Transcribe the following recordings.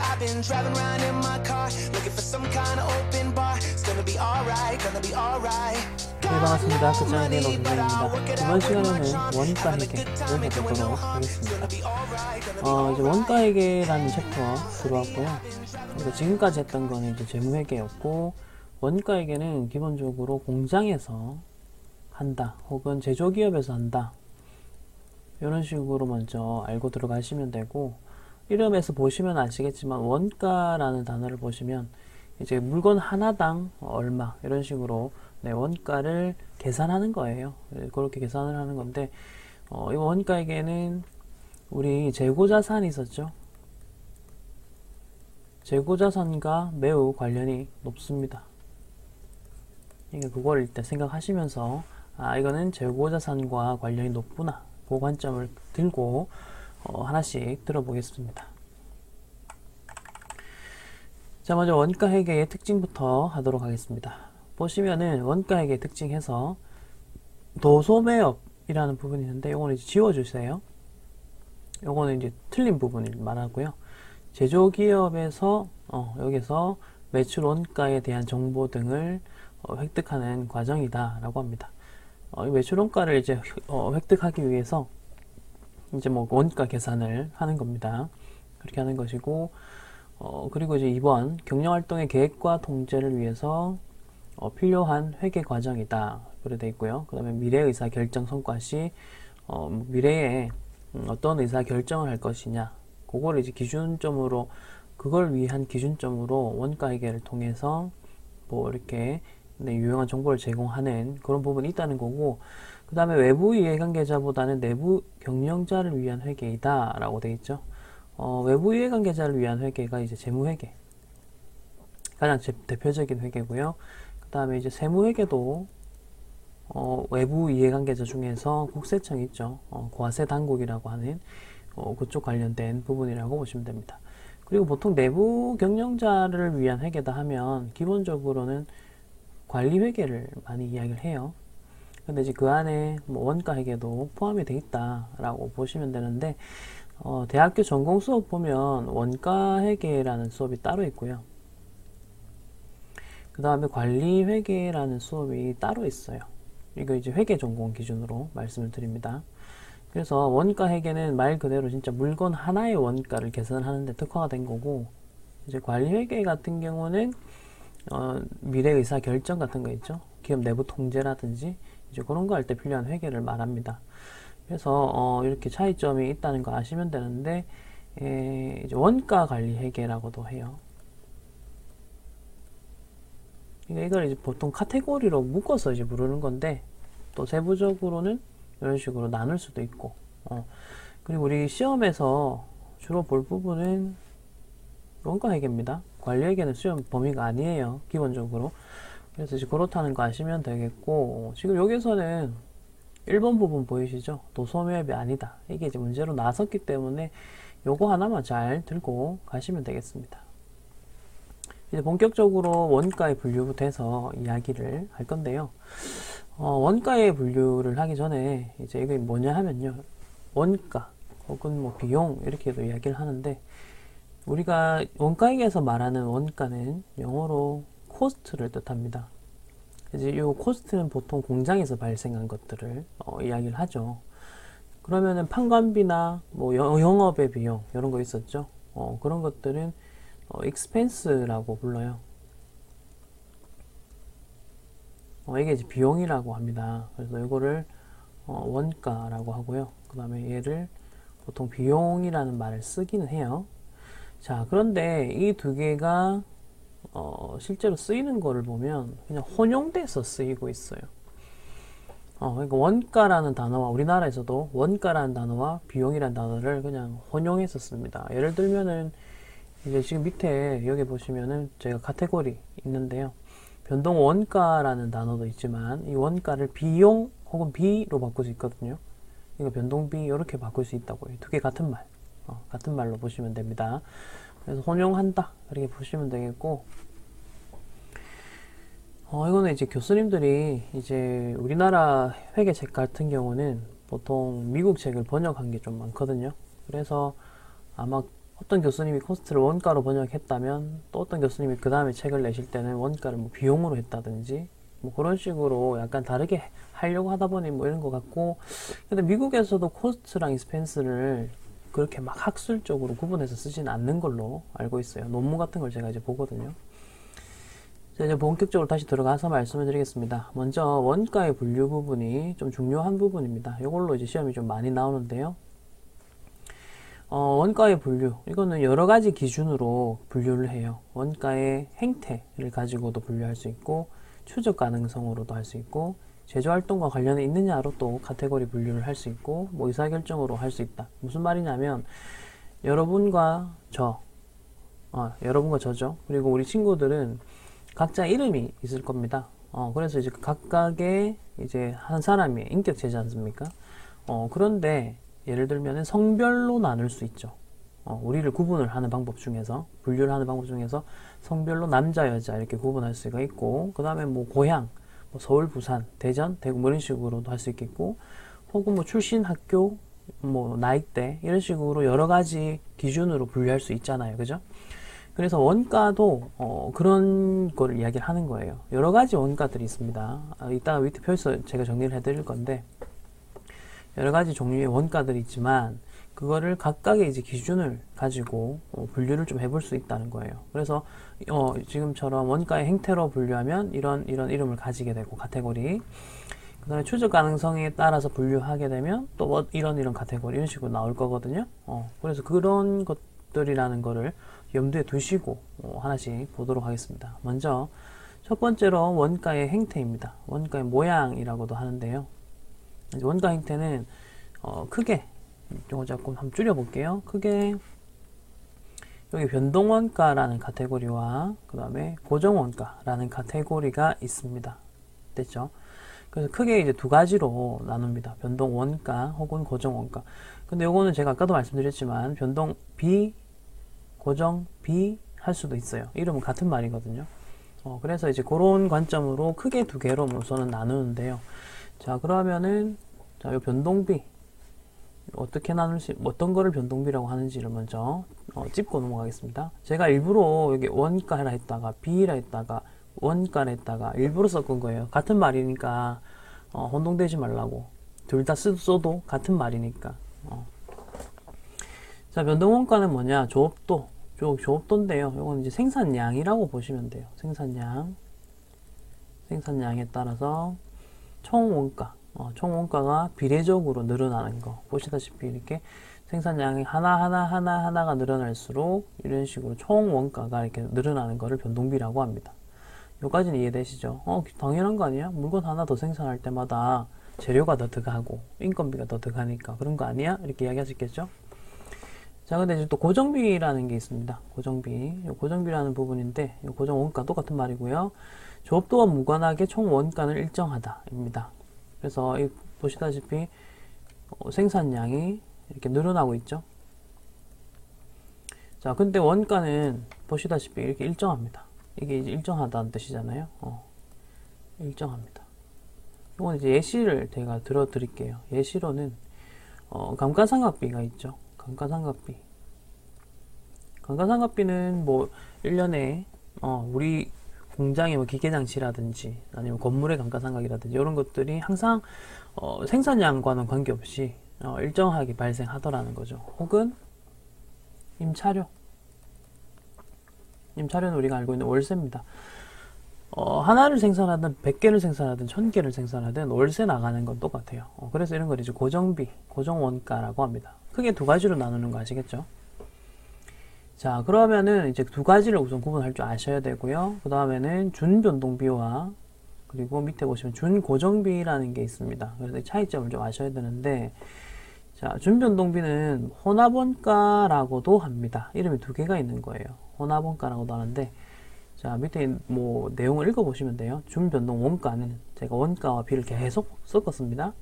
I've been driving around in my car looking for some kind of open bar. It's gonna be alright, gonna be alright. 네, 반갑습니다. 끝장의 로그입니다. 이번 시간에는 원가 회계를 해보도록 하겠습니다. 이제 원가 회계라는 챕터 들어왔고요. 그러니까 지금까지 했던 거는 이제 재무 회계였고, 원가 회계는 기본적으로 공장에서 한다, 혹은 제조기업에서 한다, 이런 식으로 먼저 알고 들어가시면 되고, 이름에서 보시면 아시겠지만 원가라는 단어를 보시면 이제 물건 하나당 얼마 이런 식으로 원가를 계산하는 거예요. 그렇게 계산을 하는 건데, 이 원가에게는 우리 재고자산이 있었죠. 재고자산과 매우 관련이 높습니다. 그러니까 그걸 일단 생각하시면서 이거는 재고자산과 관련이 높구나, 그 관점을 들고 하나씩 들어보겠습니다. 자, 먼저 원가회계의 특징부터 하도록 하겠습니다. 보시면은 원가회계 특징해서 도소매업이라는 부분이 있는데, 요거는 이제 지워주세요. 요거는 이제 틀린 부분을 말하고요. 제조기업에서 여기서 매출 원가에 대한 정보 등을 획득하는 과정이다 라고 합니다. 이 매출 원가를 이제 획득하기 위해서 이제 뭐 원가 계산을 하는 겁니다. 그렇게 하는 것이고, 그리고 이제 2번 경영활동의 계획과 통제를 위해서 필요한 회계 과정이다, 그래 돼 있고요. 그 다음에 미래의사 결정 성과 시 미래에 어떤 의사 결정을 할 것이냐, 그걸 이제 기준점으로, 그걸 위한 기준점으로 원가회계를 통해서 뭐 이렇게 유용한 정보를 제공하는 그런 부분이 있다는 거고, 그 다음에 외부 이해관계자보다는 내부 경영자를 위한 회계이다 라고 되어 있죠. 외부 이해관계자를 위한 회계가 이제 재무회계, 가장 대표적인 회계고요. 그 다음에 이제 세무회계도 외부 이해관계자 중에서 국세청이 있죠. 과세당국이라고 하는 그쪽 관련된 부분이라고 보시면 됩니다. 그리고 보통 내부 경영자를 위한 회계다 하면 기본적으로는 관리회계를 많이 이야기를 해요. 근데 이제 그 안에 뭐 원가회계도 포함이 되어 있다라고 보시면 되는데, 대학교 전공 수업 보면 원가회계라는 수업이 따로 있고요. 그 다음에 관리회계라는 수업이 따로 있어요. 이거 이제 회계 전공 기준으로 말씀을 드립니다. 그래서 원가회계는 말 그대로 진짜 물건 하나의 원가를 계산하는데 특화가 된 거고, 이제 관리회계 같은 경우는 미래의사 결정 같은 거 있죠. 기업 내부 통제라든지 이제 그런 거 할 때 필요한 회계를 말합니다. 그래서 이렇게 차이점이 있다는 거 아시면 되는데, 이제 원가 관리 회계라고도 해요. 이걸 이제 보통 카테고리로 묶어서 이제 부르는 건데, 또 세부적으로는 이런 식으로 나눌 수도 있고, 그리고 우리 시험에서 주로 볼 부분은 원가 회계입니다. 관리 회계는 시험 범위가 아니에요, 기본적으로. 그래서 이제 그렇다는 거 아시면 되겠고, 지금 여기서는 1번 부분 보이시죠? 도소매업이 아니다, 이게 이제 문제로 나섰기 때문에 요거 하나만 잘 들고 가시면 되겠습니다. 이제 본격적으로 원가의 분류부터 해서 이야기를 할 건데요. 원가의 분류를 하기 전에 이제 이게 뭐냐 하면요, 원가 혹은 뭐 비용 이렇게도 이야기를 하는데, 우리가 원가에서 말하는 원가는 영어로 코스트를 뜻합니다. 이제 이 코스트는 보통 공장에서 발생한 것들을 이야기를 하죠. 그러면은 판관비나 뭐 영업의 비용 이런 거 있었죠. 그런 것들은 expense라고 불러요. 이게 이제 비용이라고 합니다. 그래서 이거를 원가라고 하고요. 그 다음에 얘를 보통 비용이라는 말을 쓰기는 해요. 자, 그런데 이 두 개가 실제로 쓰이는 거를 보면 그냥 혼용돼서 쓰이고 있어요. 그러니까 원가라는 단어와, 우리나라에서도 원가라는 단어와 비용이라는 단어를 그냥 혼용해서 씁니다. 예를 들면은 이제 지금 밑에 여기 보시면은 제가 카테고리 있는데요. 변동 원가라는 단어도 있지만 이 원가를 비용 혹은 비로 바꿀 수 있거든요. 이거 변동비 이렇게 바꿀 수 있다고요. 두 개 같은 말, 같은 말로 보시면 됩니다. 그래서 혼용한다 이렇게 보시면 되겠고, 이거는 이제 교수님들이 이제 우리나라 회계책 같은 경우는 보통 미국 책을 번역한 게 좀 많거든요. 그래서 아마 어떤 교수님이 코스트를 원가로 번역했다면 또 어떤 교수님이 그 다음에 책을 내실 때는 원가를 뭐 비용으로 했다든지 뭐 그런 식으로 약간 다르게 하려고 하다 보니 뭐 이런 것 같고, 근데 미국에서도 코스트랑 익스펜스를 그렇게 막 학술적으로 구분해서 쓰지는 않는 걸로 알고 있어요. 논문 같은 걸 제가 이제 보거든요. 자, 이제 본격적으로 다시 들어가서 말씀을 드리겠습니다. 먼저 원가의 분류 부분이 좀 중요한 부분입니다. 이걸로 이제 시험이 좀 많이 나오는데요. 원가의 분류, 이거는 여러 가지 기준으로 분류를 해요. 원가의 행태를 가지고도 분류할 수 있고, 추적 가능성으로도 할 수 있고, 제조활동과 관련이 있느냐로 또 카테고리 분류를 할 수 있고, 뭐 의사결정으로 할 수 있다. 무슨 말이냐면, 여러분과 여러분과 저죠. 그리고 우리 친구들은 각자 이름이 있을 겁니다. 그래서 이제 각각의 이제 한 사람이 인격체지 않습니까? 그런데 예를 들면 성별로 나눌 수 있죠. 우리를 구분을 하는 방법 중에서, 분류를 하는 방법 중에서 성별로 남자, 여자 이렇게 구분할 수가 있고, 그 다음에 뭐 고향, 뭐 서울, 부산, 대전, 대구 뭐 이런 식으로도 할 수 있겠고, 혹은 뭐 출신 학교, 뭐 나이대 이런 식으로 여러 가지 기준으로 분류할 수 있잖아요. 그죠? 그래서 원가도 그런 거를 이야기를 하는 거예요. 여러 가지 원가들이 있습니다. 이따가 밑에 표에서 제가 정리를 해드릴 건데, 여러 가지 종류의 원가들이 있지만 그거를 각각의 이제 기준을 가지고 분류를 좀 해볼 수 있다는 거예요. 그래서 지금처럼 원가의 행태로 분류하면 이런 이름을 가지게 되고, 카테고리, 그 다음에 추적 가능성에 따라서 분류하게 되면 또 뭐 이런 카테고리 이런 식으로 나올 거거든요. 그래서 그런 것들이라는 거를 염두에 두시고 하나씩 보도록 하겠습니다. 먼저 첫 번째로 원가의 행태입니다. 원가의 모양이라고도 하는데요. 원가 행태는 크게, 이거 조금 한번 줄여볼게요. 크게 여기 변동원가라는 카테고리와 그 다음에 고정원가라는 카테고리가 있습니다. 됐죠? 그래서 크게 이제 두 가지로 나눕니다. 변동원가 혹은 고정원가. 근데 요거는 제가 아까도 말씀드렸지만 변동 B, 고정 B 할 수도 있어요. 이름은 같은 말이거든요. 그래서 이제 그런 관점으로 크게 두 개로 우선은 나누는데요. 자, 그러면은 자, 요 변동비 어떻게 나눌지, 어떤 거를 변동비라고 하는지를 먼저 짚고 넘어가겠습니다. 제가 일부러 여기 원가라 했다가 B라 했다가 원가라 했다가 일부러 섞은 거예요. 같은 말이니까 혼동되지 말라고. 둘 다 써도 같은 말이니까. 자, 변동원가는 뭐냐? 조업도인데요. 이건 이제 생산량이라고 보시면 돼요. 생산량에 따라서 총원가, 총원가가 비례적으로 늘어나는 거. 보시다시피 이렇게 생산량이 하나가 늘어날수록 이런 식으로 총원가가 이렇게 늘어나는 거를 변동비라고 합니다. 여기까지는 이해되시죠? 당연한 거 아니야? 물건 하나 더 생산할 때마다 재료가 더 들어가고 인건비가 더 들어가니까 그런 거 아니야? 이렇게 이야기하셨겠죠? 자, 근데 이제 또 고정비라는 게 있습니다. 고정비라는 부분인데, 고정원가 똑같은 말이고요. 조업도와 무관하게 총 원가는 일정하다입니다. 그래서 보시다시피 생산량이 이렇게 늘어나고 있죠. 자, 근데 원가는 보시다시피 이렇게 일정합니다. 이게 이제 일정하다는 뜻이잖아요. 일정합니다. 이건 이제 예시를 제가 들어드릴게요. 예시로는 감가상각비가 있죠. 감가상각비는 뭐 1년에 우리 공장의 뭐 기계장치라든지 아니면 건물의 감가상각이라든지 이런 것들이 항상 생산량과는 관계없이 일정하게 발생하더라는 거죠. 혹은 임차료는 우리가 알고 있는 월세입니다. 하나를 생산하든 100개를 생산하든 1000개를 생산하든 월세 나가는 건 똑같아요. 그래서 이런 걸 이제 고정비, 고정원가라고 합니다. 크게 두 가지로 나누는 거 아시겠죠? 자, 그러면은 이제 두 가지를 우선 구분할 줄 아셔야 되고요. 그 다음에는 준변동비와 그리고 밑에 보시면 준고정비라는 게 있습니다. 그래서 차이점을 좀 아셔야 되는데, 자, 준변동비는 혼합원가라고도 합니다. 이름이 두 개가 있는 거예요. 혼합원가라고도 하는데, 자, 밑에 뭐 내용을 읽어보시면 돼요. 준변동 원가는 제가 원가와 비를 계속 섞었습니다.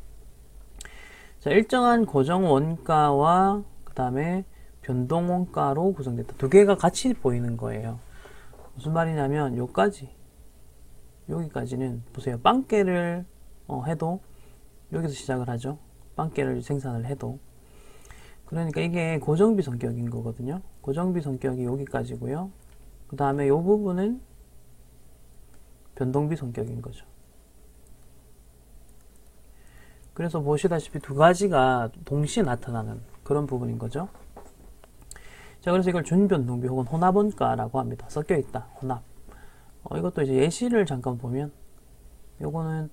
자, 일정한 고정 원가와 그 다음에 변동 원가로 구성됐다. 두 개가 같이 보이는 거예요. 무슨 말이냐면 여기까지는 보세요. 빵깨를 해도 여기서 시작을 하죠. 빵깨를 생산을 해도 그러니까 이게 고정비 성격인 거거든요. 고정비 성격이 여기까지고요. 그 다음에 이 부분은 변동비 성격인 거죠. 그래서 보시다시피 두 가지가 동시에 나타나는 그런 부분인 거죠. 자, 그래서 이걸 준변동비 혹은 혼합원가라고 합니다. 섞여 있다. 혼합. 이것도 이제 예시를 잠깐 보면, 요거는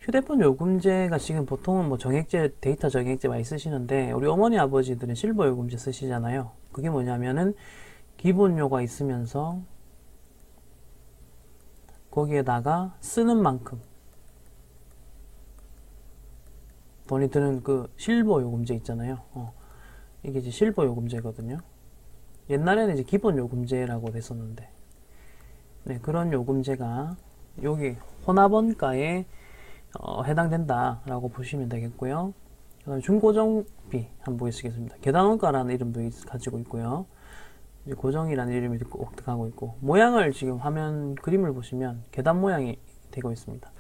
휴대폰 요금제가 지금 보통은 뭐 정액제, 데이터 정액제 많이 쓰시는데, 우리 어머니 아버지들은 실버 요금제 쓰시잖아요. 그게 뭐냐면은 기본료가 있으면서 거기에다가 쓰는 만큼 돈이 드는 그 실버 요금제 있잖아요. 이게 이제 실버 요금제거든요. 옛날에는 이제 기본 요금제라고 됐었는데, 네, 그런 요금제가 여기 혼합원가에 해당된다라고 보시면 되겠고요. 그다음에 중고정비 한번 보시겠습니다. 계단원가라는 이름도 가지고 있고요. 이제 고정이라는 이름이 득하고 있고, 모양을 지금 화면 그림을 보시면 계단 모양이 되고 있습니다.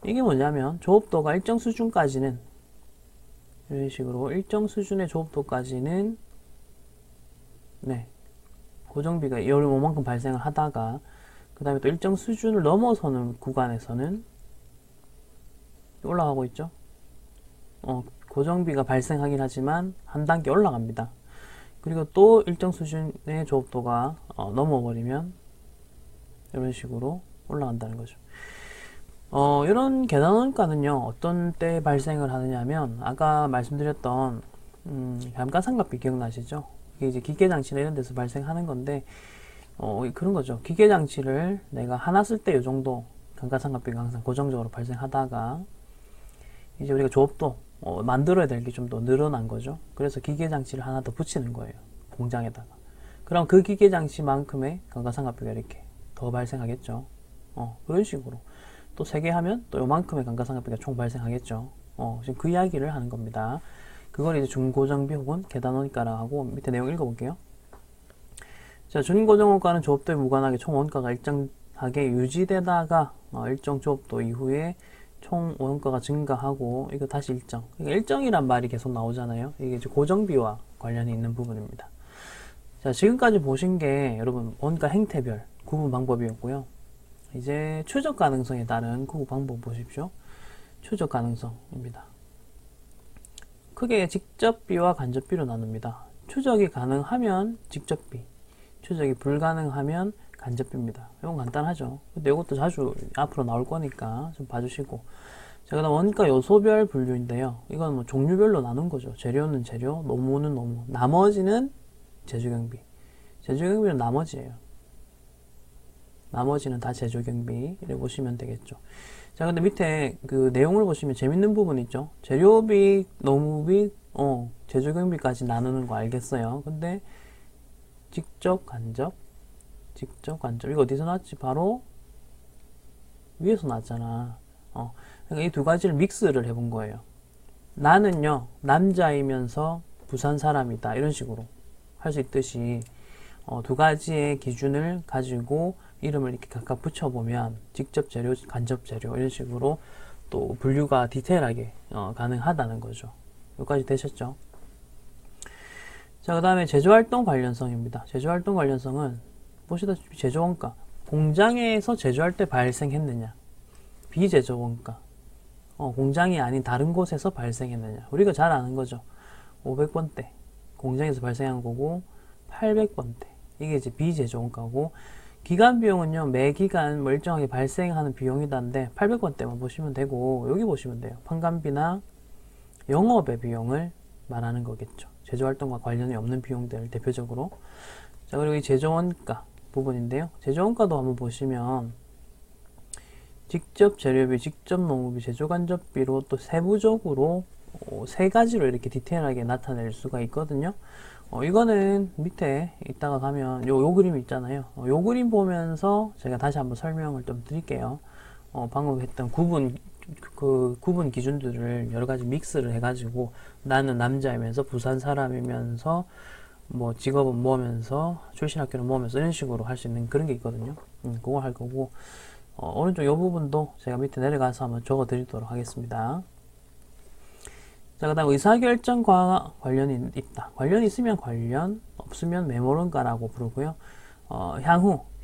이게 뭐냐면 조업도가 일정 수준까지는 이런 식으로 일정 수준의 조업도까지는 네, 고정비가 요만큼 발생을 하다가 그 다음에 또 일정 수준을 넘어서는 구간에서는 올라가고 있죠. 고정비가 발생하긴 하지만 한 단계 올라갑니다. 그리고 또 일정 수준의 조업도가 넘어버리면 이런 식으로 올라간다는 거죠. 이런 계단원가는요, 어떤 때 발생을 하느냐면, 아까 말씀드렸던, 감가상각비 기억나시죠? 이게 이제 기계장치나 이런 데서 발생하는 건데, 그런 거죠. 기계장치를 내가 하나 쓸 때 이 정도 감가상각비가 항상 고정적으로 발생하다가, 이제 우리가 조업도 만들어야 될 게 좀 더 늘어난 거죠. 그래서 기계장치를 하나 더 붙이는 거예요. 공장에다가. 그럼 그 기계장치만큼의 감가상각비가 이렇게 더 발생하겠죠. 그런 식으로. 또 3개 하면 또 요만큼의 감가상각비가 총 발생하겠죠. 지금 그 이야기를 하는 겁니다. 그걸 이제 중고정비 혹은 계단원가라고 하고, 밑에 내용 읽어볼게요. 자, 준고정원가는 조업도에 무관하게 총 원가가 일정하게 유지되다가 일정 조업도 이후에 총 원가가 증가하고, 이거 다시 일정. 그러니까 일정이란 말이 계속 나오잖아요. 이게 이제 고정비와 관련이 있는 부분입니다. 자, 지금까지 보신 게 여러분 원가 행태별 구분 방법이었고요. 이제 추적 가능성에 따른 구분 방법 보십시오. 추적 가능성입니다. 크게 직접비와 간접비로 나눕니다. 추적이 가능하면 직접비, 추적이 불가능하면 간접비입니다. 이건 간단하죠. 근데 이것도 자주 앞으로 나올 거니까 좀 봐주시고. 자, 그다음 원가 요소별 분류인데요. 이건 뭐 종류별로 나눈 거죠. 재료는 재료, 노무는 노무, 나머지는 제조경비. 제조경비는 나머지예요. 나머지는 다 제조경비 이렇게 보시면 되겠죠. 자, 근데 밑에 그 내용을 보시면 재밌는 부분 있죠. 재료비, 노무비, 제조경비까지 나누는 거 알겠어요. 근데 직접, 간접 이거 어디서 나왔지? 바로 위에서 나왔잖아. 그러니까 이 두 가지를 믹스를 해본 거예요. 나는요, 남자이면서 부산 사람이다. 이런 식으로 할 수 있듯이 두 가지의 기준을 가지고 이름을 이렇게 각각 붙여보면 직접 재료, 간접 재료 이런 식으로 또 분류가 디테일하게 가능하다는 거죠. 여기까지 되셨죠? 자, 그 다음에 제조활동 관련성입니다. 제조활동 관련성은 보시다시피 제조원가, 공장에서 제조할 때 발생했느냐, 비제조원가, 공장이 아닌 다른 곳에서 발생했느냐. 우리가 잘 아는 거죠. 500번대 공장에서 발생한 거고 800번대 이게 이제 비제조원가고, 기간 비용은요, 매 기간 뭐 일정하게 발생하는 비용이다는데 800번대만 보시면 되고, 여기 보시면 돼요. 판관비나 영업의 비용을 말하는 거겠죠. 제조활동과 관련이 없는 비용들 대표적으로. 자, 그리고 이 제조원가 부분인데요. 제조원가도 한번 보시면 직접 재료비, 직접 노무비, 제조간접비로 또 세부적으로 세 가지로 이렇게 디테일하게 나타낼 수가 있거든요. 이거는 밑에 이따가 가면 요 그림 있잖아요. 요 그림 보면서 제가 다시 한번 설명을 좀 드릴게요. 방금 했던 구분 기준들을 여러 가지 믹스를 해가지고, 나는 남자이면서 부산 사람이면서 뭐 직업은 뭐면서 출신 학교는 뭐면서 이런 식으로 할 수 있는 그런 게 있거든요. 그거 할 거고, 오른쪽 요 부분도 제가 밑에 내려가서 한번 적어 드리도록 하겠습니다. 자, 그 다음 의사결정과 관련이 있다. 관련이 있으면 관련, 없으면 메모론가라고 부르고요.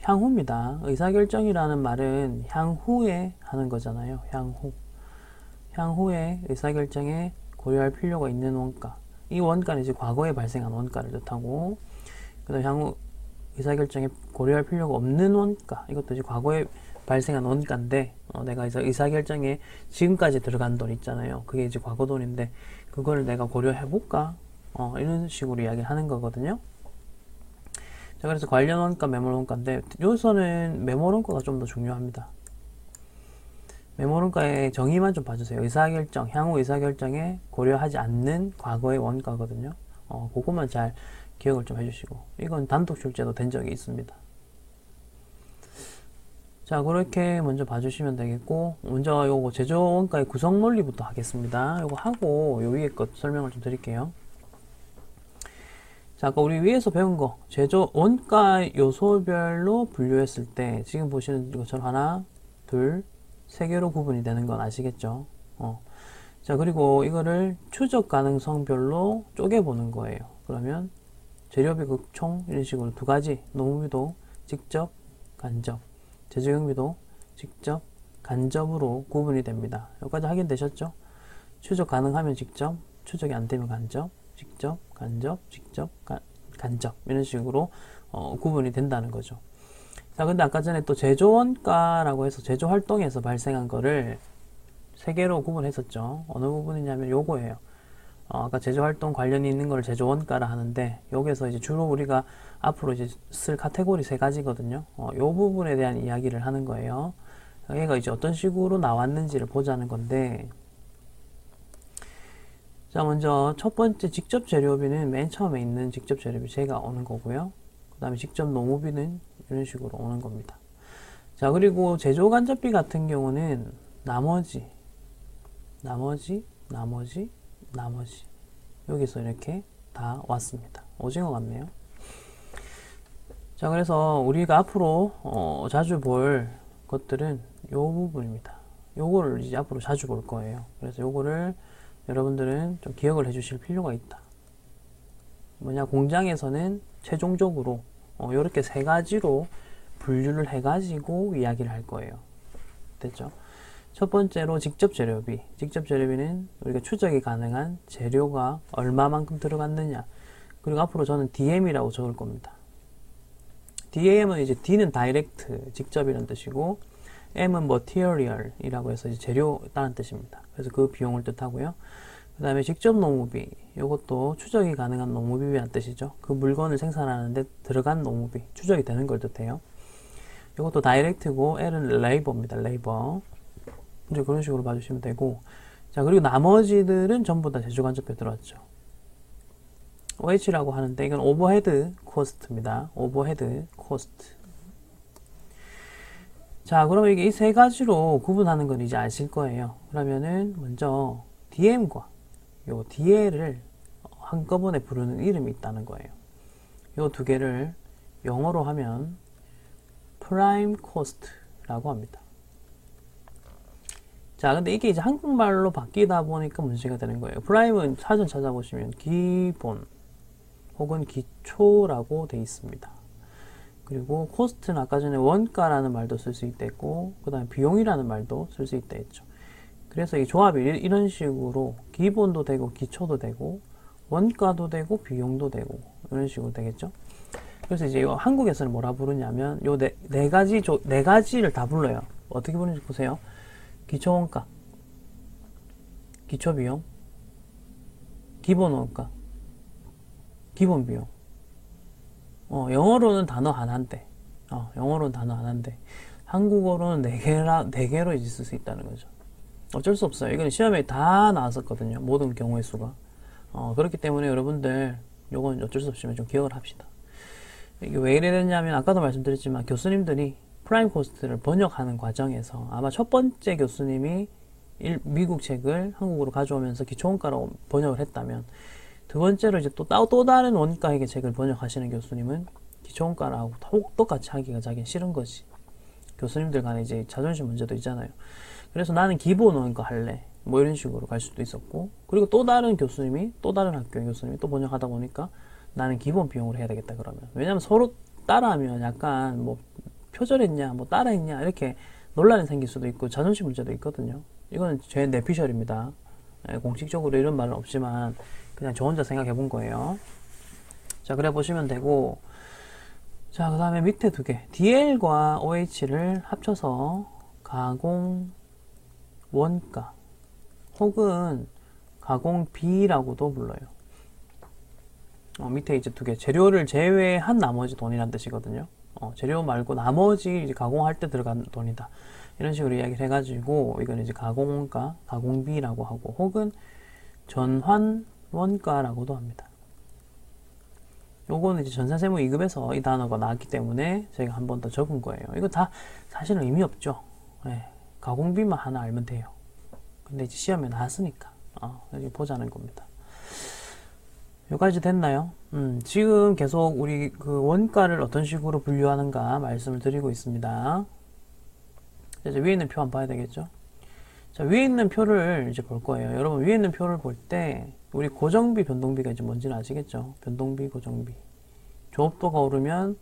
향후입니다. 의사결정이라는 말은 향후에 하는 거잖아요. 향후에 의사결정에 고려할 필요가 있는 원가. 이 원가는 이제 과거에 발생한 원가를 뜻하고, 그 다음 향후 의사결정에 고려할 필요가 없는 원가. 이것도 이제 과거에 발생한 원가인데, 내가 이제 의사결정에 지금까지 들어간 돈 있잖아요. 그게 이제 과거 돈인데, 그거를 내가 고려해볼까? 이런 식으로 이야기를 하는 거거든요. 자, 그래서 관련 원가, 매몰 원가인데, 여기서는 매몰 원가가 좀 더 중요합니다. 매몰 원가의 정의만 좀 봐주세요. 의사결정, 향후 의사결정에 고려하지 않는 과거의 원가거든요. 그것만 잘 기억을 좀 해주시고, 이건 단독 출제도 된 적이 있습니다. 자, 그렇게 먼저 봐주시면 되겠고, 먼저 요거 제조 원가의 구성 논리부터 하겠습니다. 요거 하고 요 위에 것 설명을 좀 드릴게요. 자, 아까 우리 위에서 배운 거 제조 원가 요소별로 분류했을 때 지금 보시는 것처럼 하나, 둘, 세 개로 구분이 되는 건 아시겠죠? 자, 그리고 이거를 추적 가능성별로 쪼개보는 거예요. 그러면 재료비 극총 이런 식으로 두 가지, 노무비도 직접, 간접, 제조경비도 직접, 간접으로 구분이 됩니다. 여기까지 확인되셨죠? 추적 가능하면 직접, 추적이 안 되면 간접, 직접, 간접, 직접, 간접 이런 식으로 구분이 된다는 거죠. 자, 근데 아까 전에 또 제조원가라고 해서 제조활동에서 발생한 거를 세 개로 구분했었죠. 어느 부분이냐면 요거예요. 아까 제조활동 관련이 있는 걸 제조원가라 하는데, 여기서 이제 주로 우리가 앞으로 이제 쓸 카테고리 세 가지거든요. 요 부분에 대한 이야기를 하는 거예요. 얘가 이제 어떤 식으로 나왔는지를 보자는 건데, 자, 먼저 첫 번째 직접 재료비는 맨 처음에 있는 직접 재료비 제가 오는 거고요. 그 다음에 직접 노무비는 이런 식으로 오는 겁니다. 자, 그리고 제조 간접비 같은 경우는 나머지 여기서 이렇게 다 왔습니다. 오징어 같네요. 자, 그래서 우리가 앞으로 자주 볼 것들은 요 부분입니다. 요거를 이제 앞으로 자주 볼 거예요. 그래서 요거를 여러분들은 좀 기억을 해 주실 필요가 있다. 뭐냐, 공장에서는 최종적으로 요렇게 세 가지로 분류를 해 가지고 이야기를 할 거예요. 됐죠? 첫 번째로 직접 재료비. 직접 재료비는 우리가 추적이 가능한 재료가 얼마만큼 들어갔느냐. 그리고 앞으로 저는 DM이라고 적을 겁니다. DM은 이제 D는 다이렉트, 직접이라는 뜻이고, M은 material이라고 해서 이제 재료라는 뜻입니다. 그래서 그 비용을 뜻하고요. 그 다음에 직접 노무비. 이것도 추적이 가능한 노무비라는 뜻이죠. 그 물건을 생산하는데 들어간 노무비, 추적이 되는 걸 뜻해요. 이것도 다이렉트고, L은 레이버입니다. 레이버. 이제 그런 식으로 봐주시면 되고, 자, 그리고 나머지들은 전부 다 제조간접비에 들어왔죠. OH라고 하는데 이건 오버헤드 코스트입니다. 오버헤드 코스트. 자, 그러면 이게 이 세 가지로 구분하는 건 이제 아실 거예요. 그러면은 먼저 DM과 요 DL을 한꺼번에 부르는 이름이 있다는 거예요. 요 두 개를 영어로 하면 프라임 코스트라고 합니다. 자, 근데 이게 이제 한국말로 바뀌다 보니까 문제가 되는 거예요. 프라임은 사전 찾아보시면 기본 혹은 기초라고 되어 있습니다. 그리고 코스트는 아까 전에 원가라는 말도 쓸 수 있다 했고, 그 다음에 비용이라는 말도 쓸 수 있다 했죠. 그래서 이 조합이 이런 식으로 기본도 되고 기초도 되고 원가도 되고 비용도 되고 이런 식으로 되겠죠. 그래서 이제 한국에서는 뭐라 부르냐면 요 네 가지를 다 불러요. 어떻게 부르는지 보세요. 기초원가, 기초비용, 기본원가, 기본비용. 영어로는 단어 하나인데, 한국어로는 네 개로 이제 쓸 수 있다는 거죠. 어쩔 수 없어요. 이건 시험에 다 나왔었거든요. 모든 경우의 수가. 그렇기 때문에 여러분들, 요건 어쩔 수 없지만 좀 기억을 합시다. 이게 왜 이래 됐냐면, 아까도 말씀드렸지만, 교수님들이 프라임 코스트를 번역하는 과정에서 아마 첫 번째 교수님이 미국 책을 한국으로 가져오면서 기초원가로 번역을 했다면, 두 번째로 이제 또 다른 원가액의 책을 번역하시는 교수님은 기초원가라고 똑같이 하기가 자기는 싫은 거지. 교수님들 간에 이제 자존심 문제도 있잖아요. 그래서 나는 기본 원가 할래. 뭐 이런 식으로 갈 수도 있었고, 그리고 또 다른 교수님이, 또 다른 학교의 교수님이 또 번역하다 보니까 나는 기본 비용으로 해야 되겠다 그러면. 왜냐면 서로 따라하면 약간 뭐 표절했냐, 뭐 따라했냐, 이렇게 논란이 생길 수도 있고 자존심 문제도 있거든요. 이거는 제 내피셜입니다. 공식적으로 이런 말은 없지만 그냥 저 혼자 생각해 본 거예요. 자, 그래 보시면 되고, 자, 그 다음에 밑에 두 개, DL과 OH를 합쳐서 가공 원가 혹은 가공 B라고도 불러요. 밑에 이제 두 개, 재료를 제외한 나머지 돈이란 뜻이거든요. 재료 말고 나머지 이제 가공할 때 들어간 돈이다. 이런 식으로 이야기를 해가지고, 이건 이제 가공원가, 가공비라고 하고, 혹은 전환원가라고도 합니다. 요거는 이제 전산세무 2급에서 이 단어가 나왔기 때문에 제가 한 번 더 적은 거예요. 이거 다 사실은 의미 없죠. 네, 가공비만 하나 알면 돼요. 근데 이제 시험에 나왔으니까, 여기 보자는 겁니다. 여기까지 됐나요? 지금 계속 우리 그 원가를 어떤 식으로 분류하는가 말씀을 드리고 있습니다. 이제 위에 있는 표 한번 봐야 되겠죠? 자, 위에 있는 표를 이제 볼 거예요. 여러분, 위에 있는 표를 볼 때, 우리 고정비, 변동비가 이제 뭔지는 아시겠죠? 변동비, 고정비. 조업도가 오르면,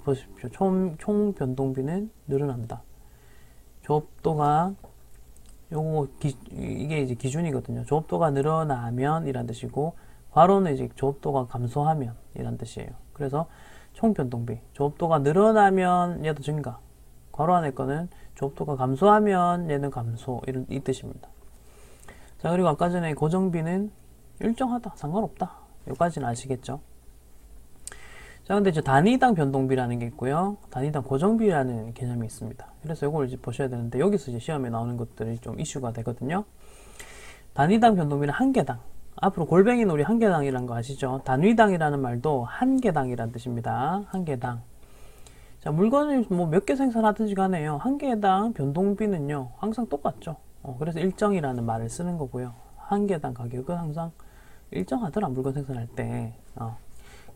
보십시오. 총 변동비는 늘어난다. 조업도가, 이게 이제 기준이거든요. 조업도가 늘어나면 이란 뜻이고, 괄호는 이제 조업도가 감소하면 이란 뜻이에요. 그래서 총 변동비, 조업도가 늘어나면 얘도 증가, 괄호 안에 거는 조업도가 감소하면 얘는 감소, 이 뜻입니다. 자, 그리고 아까 전에 고정비는 일정하다, 상관없다, 여기까지는 아시겠죠? 자, 근데 이제 단위당 변동비라는 게 있고요, 단위당 고정비라는 개념이 있습니다. 그래서 이걸 이제 보셔야 되는데, 여기서 이제 시험에 나오는 것들이 좀 이슈가 되거든요. 단위당 변동비는 한 개당, 앞으로 골뱅이 놀이 한 개당이라는 거 아시죠? 단위당이라는 말도 한 개당이라는 뜻입니다. 한 개당. 자, 물건을 뭐 몇 개 생산하든지 간에요, 한 개당 변동비는요 항상 똑같죠. 그래서 일정이라는 말을 쓰는 거고요. 한 개당 가격은 항상 일정하더라, 물건 생산할 때.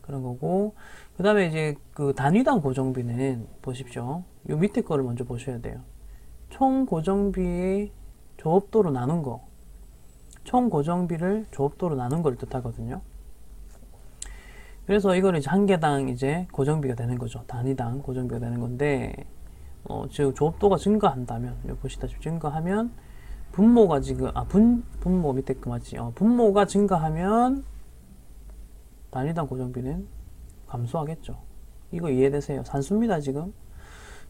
그런 거고, 그 다음에 이제 그 단위당 고정비는 보십시오. 요 밑에 거를 먼저 보셔야 돼요. 총 고정비의 조업도로 나눈 거, 총 고정비를 조업도로 나눈 걸 뜻하거든요. 그래서 이걸 이제 한 개당 이제 고정비가 되는 거죠. 단위당 고정비가 되는 건데, 즉 조업도가 증가한다면, 여기 보시다시피 증가하면 분모가 지금 분모 밑에 그 맞지? 분모가 증가하면 단위당 고정비는 감소하겠죠. 이거 이해되세요? 산수입니다 지금.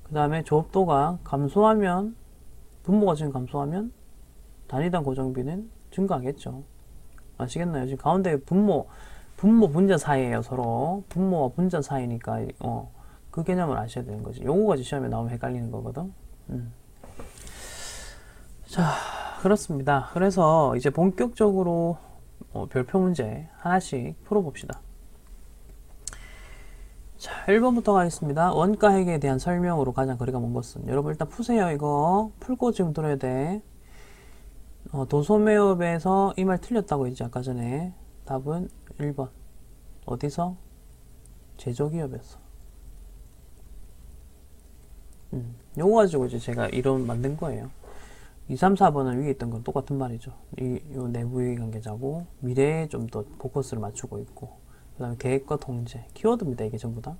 그 다음에 조업도가 감소하면, 분모가 지금 감소하면 단위당 고정비는 증가하겠죠. 아시겠나요? 지금 가운데 분모 분자 사이에요. 서로 분모와 분자 사이니까 그 개념을 아셔야 되는 거지. 요거가 시험에 나오면 헷갈리는 거거든. 자, 그렇습니다. 그래서 이제 본격적으로 별표 문제 하나씩 풀어봅시다. 자, 1번부터 가겠습니다. 원가액에 대한 설명으로 가장 거리가 먼 것은, 여러분 일단 푸세요. 이거 풀고 지금 들어야 돼. 도소매업에서 이 말 틀렸다고 했지 아까 전에. 답은 1번. 어디서? 제조기업에서. 요거 가지고 이제 제가 이론 만든 거예요. 2, 3, 4번은 위에 있던 건 똑같은 말이죠. 요 내부의 관계자고, 미래에 좀 더 포커스를 맞추고 있고, 그 다음에 계획과 통제, 키워드입니다. 이게 전부 다.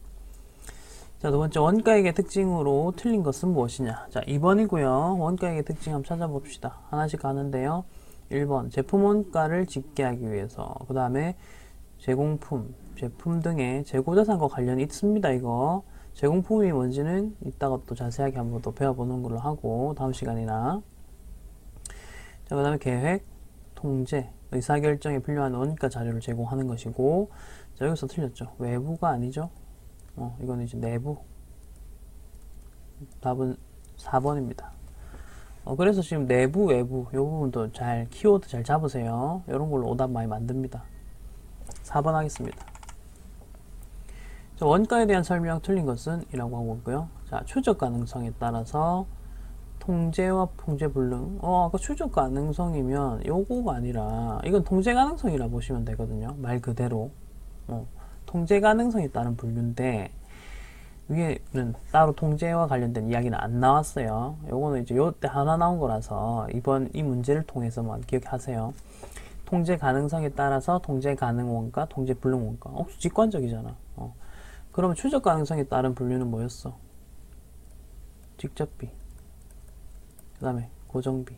자, 두 번째, 원가액의 특징으로 틀린 것은 무엇이냐. 자, 2번이고요. 원가액의 특징 한번 찾아봅시다. 하나씩 가는데요. 1번, 제품 원가를 집계하기 위해서. 그 다음에 제공품, 제품 등의 재고자산과 관련이 있습니다. 이거 제공품이 뭔지는 이따가 또 자세하게 한번 더 배워보는 걸로 하고, 다음 시간이나. 자, 그 다음에 계획, 통제, 의사결정에 필요한 원가 자료를 제공하는 것이고, 자, 여기서 틀렸죠. 외부가 아니죠. 이거는 이제 내부. 답은 4번입니다. 그래서 지금 내부, 외부, 이 부분도 잘, 키워드 잘 잡으세요. 이런 걸로 오답 많이 만듭니다. 4번 하겠습니다. 자, 원가에 대한 설명 틀린 것은 이라고 하고 있고요. 자, 추적 가능성에 따라서 통제와 통제 불능. 아까 추적 가능성이면 요거가 아니라, 이건 통제 가능성이라 보시면 되거든요. 말 그대로. 통제 가능성에 따른 분류인데, 위에는 따로 통제와 관련된 이야기는 안 나왔어요. 요거는 이제 요때 하나 나온 거라서 이번 이 문제를 통해서만 기억하세요. 통제 가능성에 따라서 통제 가능 원가, 통제 불능 원가. 직관적이잖아. 그러면 추적 가능성에 따른 분류는 뭐였어? 직접비, 그 다음에 고정비,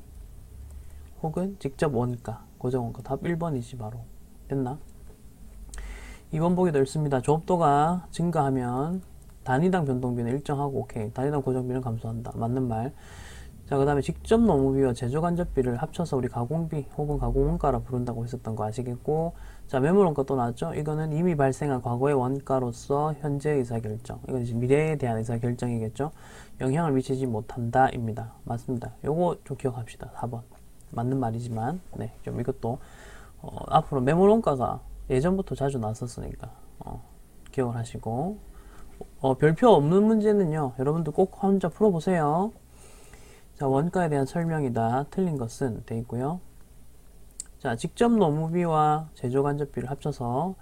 혹은 직접 원가, 고정 원가. 답 1번이지 바로. 됐나? 2번 보기 넓습니다. 조업도가 증가하면 단위당 변동비는 일정하고, 오케이. 단위당 고정비는 감소한다. 맞는 말. 자, 그 다음에 직접 노무비와 제조간접비를 합쳐서 우리 가공비 혹은 가공원가라 부른다고 했었던 거 아시겠고, 자, 매물원가 또 나왔죠? 이거는 이미 발생한 과거의 원가로서 현재 의사결정. 이건 이제 미래에 대한 의사결정이겠죠? 영향을 미치지 못한다 입니다. 맞습니다. 요거 좀 기억합시다. 4번. 맞는 말이지만, 네, 좀 이것도, 앞으로 매물원가가 예전부터 자주 나왔었으니까, 기억을 하시고, 별표 없는 문제는요, 여러분들 꼭 혼자 풀어보세요. 자, 원가에 대한 설명이다. 틀린 것은 돼 있고요. 자, 직접 노무비와 제조간접비를 합쳐서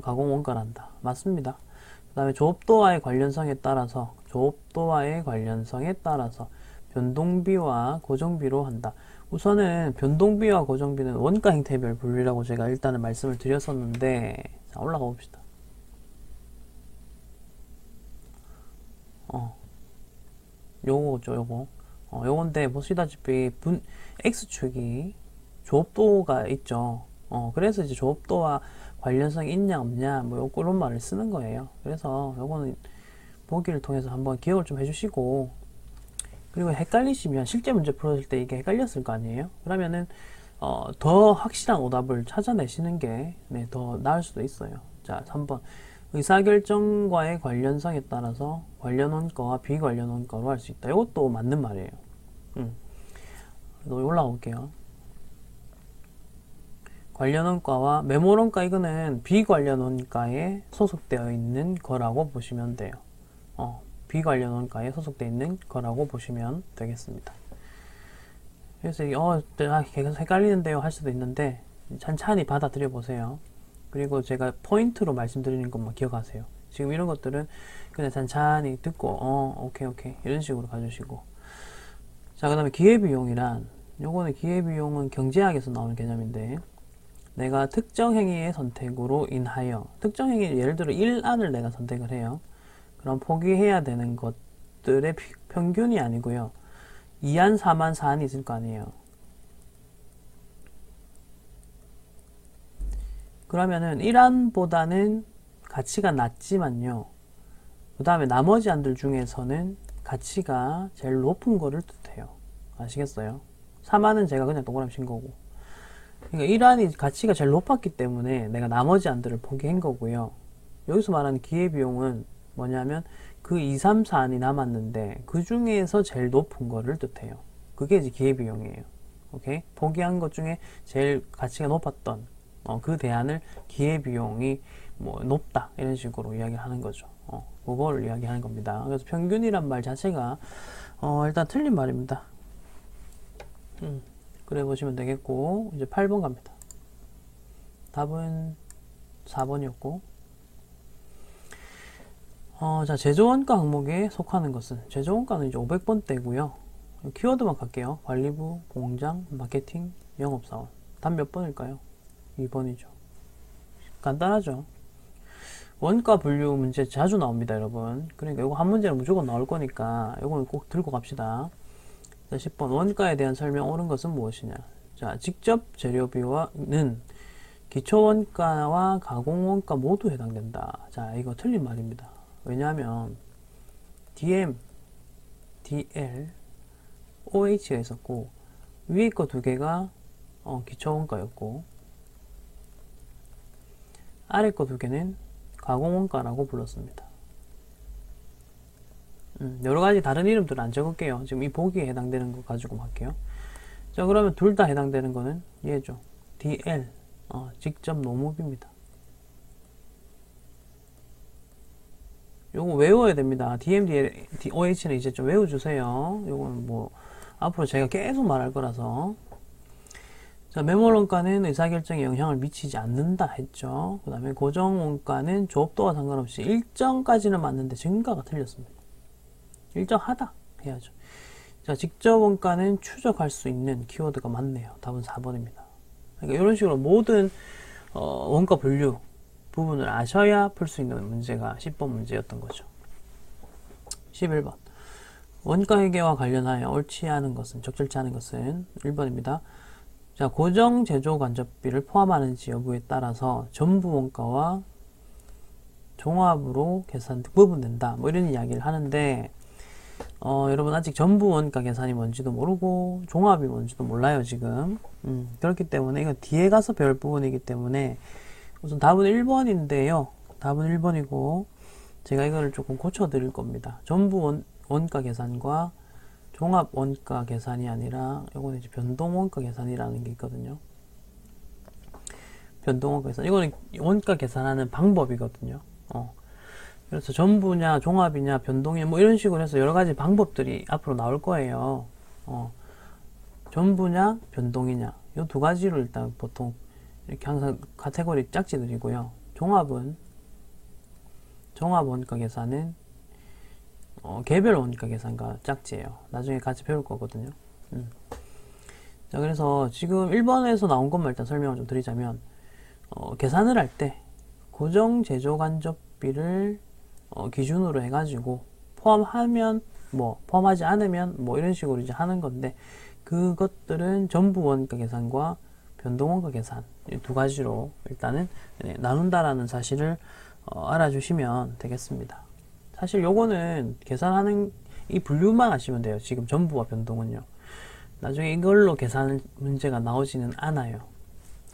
가공 원가를 한다. 맞습니다. 그 다음에 조업도와의 관련성에 따라서 변동비와 고정비로 한다. 우선은 변동비와 고정비는 원가 형태별 분류라고 제가 일단은 말씀을 드렸었는데, 자, 올라가 봅시다. 요거죠, 요거. 요건데 보시다시피 X축이 조업도가 있죠. 그래서 이제 조업도와 관련성이 있냐 없냐 뭐 그런 말을 쓰는 거예요. 그래서 요거는 보기를 통해서 한번 기억을 좀 해주시고, 그리고 헷갈리시면 실제 문제 풀었을 때 이게 헷갈렸을 거 아니에요. 그러면은 더 확실한 오답을 찾아내시는 게 더 나을 수도 있어요. 자, 3번 의사결정과의 관련성에 따라서 관련 원가와 비관련 원가로 할 수 있다. 이것도 맞는 말이에요. 올라가 볼게요. 관련 원가와 매몰 원가, 이거는 비관련 원가에 소속되어 있는 거라고 보시면 돼요. 비관련 원가에 소속되어 있는 거라고 보시면 되겠습니다. 그래서 계속 헷갈리는데요 할 수도 있는데 찬찬히 받아들여 보세요. 그리고 제가 포인트로 말씀드리는 것만 기억하세요. 지금 이런 것들은 그냥 찬찬히 듣고 오케이 이런 식으로 가주시고, 자, 그 다음에 기회비용이란, 요거는 기회비용은 경제학에서 나오는 개념인데, 내가 특정 행위의 선택으로 인하여 특정 행위, 예를 들어 1안을 내가 선택을 해요. 그럼 포기해야 되는 것들의 평균이 아니고요, 2안, 3안, 4안이 있을 거 아니에요. 그러면은 1안보다는 가치가 낮지만요, 그 다음에 나머지 안들 중에서는 가치가 제일 높은 거를 뜻해요. 아시겠어요? 3안은 제가 그냥 동그라미 친 거고, 그러니까 1안이 가치가 제일 높았기 때문에 내가 나머지 안들을 포기한 거고요. 여기서 말하는 기회비용은 뭐냐면 그 2, 3, 4안이 남았는데 그 중에서 제일 높은 거를 뜻해요. 그게 이제 기회비용이에요. 오케이? 포기한 것 중에 제일 가치가 높았던 그 대안을 기회비용이 뭐 높다 이런 식으로 이야기를 하는 거죠. 그걸 이야기하는 겁니다. 그래서 평균이란 말 자체가 일단 틀린 말입니다. 그래 보시면 되겠고, 이제 8번 갑니다. 답은 4번이었고, 자, 제조원가 항목에 속하는 것은, 제조원가는 이제 500번대고요. 키워드만 갈게요. 관리부, 공장, 마케팅, 영업사원. 답 몇 번일까요? 2번이죠. 간단하죠. 원가 분류 문제 자주 나옵니다, 여러분. 그러니까 이거 한 문제는 무조건 나올 거니까 이거는 꼭 들고 갑시다. 자, 10번 원가에 대한 설명, 옳은 것은 무엇이냐. 자, 직접 재료비와는 기초원가와 가공원가 모두 해당된다. 자, 이거 틀린 말입니다. 왜냐하면 DM, DL, OH가 있었고 위에 거 두 개가 기초원가였고 아래 거 두 개는 가공원가라고 불렀습니다. 여러가지 다른 이름들은 안 적을게요. 지금 이 보기에 해당되는 거 가지고 할게요. 자, 그러면 둘 다 해당되는 거는 얘죠. DL, 직접 노무비입니다. 요거 외워야 됩니다. DMDL, OH는 이제 좀 외워주세요. 요거는 뭐 앞으로 제가 계속 말할 거라서. 자, 매몰 원가는 의사결정에 영향을 미치지 않는다 했죠. 그 다음에 고정 원가는 조업도와 상관없이 일정까지는 맞는데 증가가 틀렸습니다. 일정하다 해야죠. 자, 직접 원가는 추적할 수 있는 키워드가 많네요. 답은 4번입니다. 그러니까 이런 식으로 모든 원가 분류 부분을 아셔야 풀 수 있는 문제가 10번 문제였던 거죠. 11번. 원가 회계와 관련하여 옳지 않은 것은, 적절치 않은 것은 1번입니다. 자, 고정 제조 간접비를 포함하는지 여부에 따라서 전부 원가와 종합으로 계산 구분된다. 뭐 이런 이야기를 하는데, 여러분 아직 전부 원가 계산이 뭔지도 모르고 종합이 뭔지도 몰라요, 지금. 그렇기 때문에 이건 뒤에 가서 배울 부분이기 때문에 우선 답은 1번인데요. 답은 1번이고 제가 이거를 조금 고쳐 드릴 겁니다. 전부 원가 계산과 종합 원가 계산이 아니라 이거는 이제 변동 원가 계산이라는 게 있거든요. 변동 원가 계산. 이거는 원가 계산하는 방법이거든요. 그래서 전부냐, 종합이냐, 변동이냐, 뭐 이런 식으로 해서 여러 가지 방법들이 앞으로 나올 거예요. 전부냐, 변동이냐. 이 두 가지로 일단 보통 이렇게 항상 카테고리 짝지 드리고요. 종합 원가 계산은 개별 원가 계산과 짝지예요. 나중에 같이 배울 거거든요. 자, 그래서 지금 1번에서 나온 것만 일단 설명을 좀 드리자면, 계산을 할 때 고정 제조 간접비를 기준으로 해가지고 포함하면 뭐, 포함하지 않으면 뭐 이런 식으로 이제 하는 건데, 그것들은 전부 원가 계산과 변동 원가 계산 이 두 가지로 일단은 나눈다라는 사실을 알아주시면 되겠습니다. 사실 요거는 계산하는 이 분류만 하시면 돼요. 지금 전부와 변동은요. 나중에 이걸로 계산 문제가 나오지는 않아요.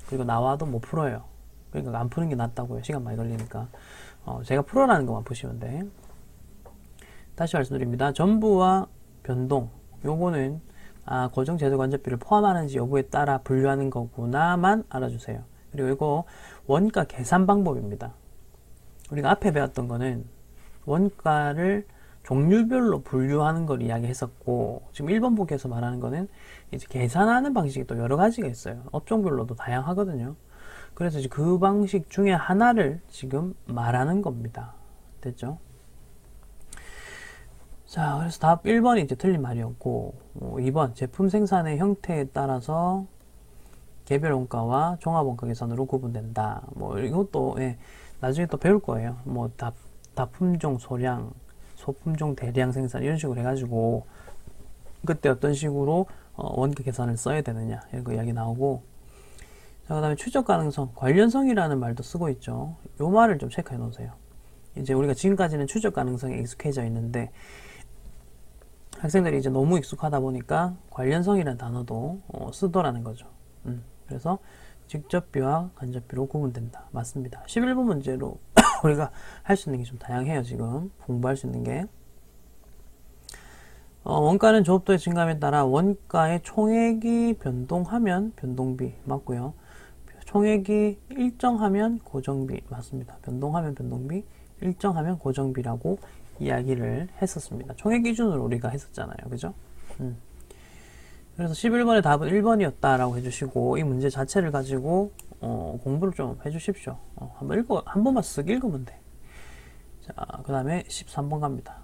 그리고 나와도 못 풀어요. 그러니까 안 푸는 게 낫다고요. 시간 많이 걸리니까. 제가 풀어라는 것만 푸시면 돼. 다시 말씀드립니다. 전부와 변동 요거는 고정 제조 간접비를 포함하는지 여부에 따라 분류하는 거구나만 알아주세요. 그리고 이거 원가 계산 방법입니다. 우리가 앞에 배웠던 거는 원가를 종류별로 분류하는 걸 이야기했었고, 지금 1번 보기에서 말하는 거는 이제 계산하는 방식이 또 여러 가지가 있어요. 업종별로도 다양하거든요. 그래서 이제 그 방식 중에 하나를 지금 말하는 겁니다. 됐죠? 자, 그래서 답 1번이 이제 틀린 말이었고, 2번 제품 생산의 형태에 따라서 개별 원가와 종합 원가 계산으로 구분된다. 뭐 이것도 나중에 또 배울 거예요. 뭐 다품종 소량, 소품종 대량 생산 이런 식으로 해가지고 그때 어떤 식으로 원가 계산을 써야 되느냐 이런 거 이야기 나오고, 자, 그 다음에 추적 가능성, 관련성이라는 말도 쓰고 있죠. 요 말을 좀 체크해 놓으세요. 이제 우리가 지금까지는 추적 가능성에 익숙해져 있는데 학생들이 이제 너무 익숙하다 보니까 관련성이라는 단어도 쓰더라는 거죠. 그래서 직접비와 간접비로 구분된다. 맞습니다. 11번 문제로 우리가 할 수 있는 게 좀 다양해요. 지금 공부할 수 있는 게 원가는 조업도의 증감에 따라 원가의 총액이 변동하면 변동비 맞고요. 총액이 일정하면 고정비 맞습니다. 변동하면 변동비, 일정하면 고정비라고 이야기를 했었습니다. 총액 기준으로 우리가 했었잖아요. 그죠? 그래서 11번의 답은 1번이었다라고 해주시고, 이 문제 자체를 가지고 공부를 좀 해주십시오. 한 번만 쓱 읽으면 돼. 자, 그 다음에 13번 갑니다.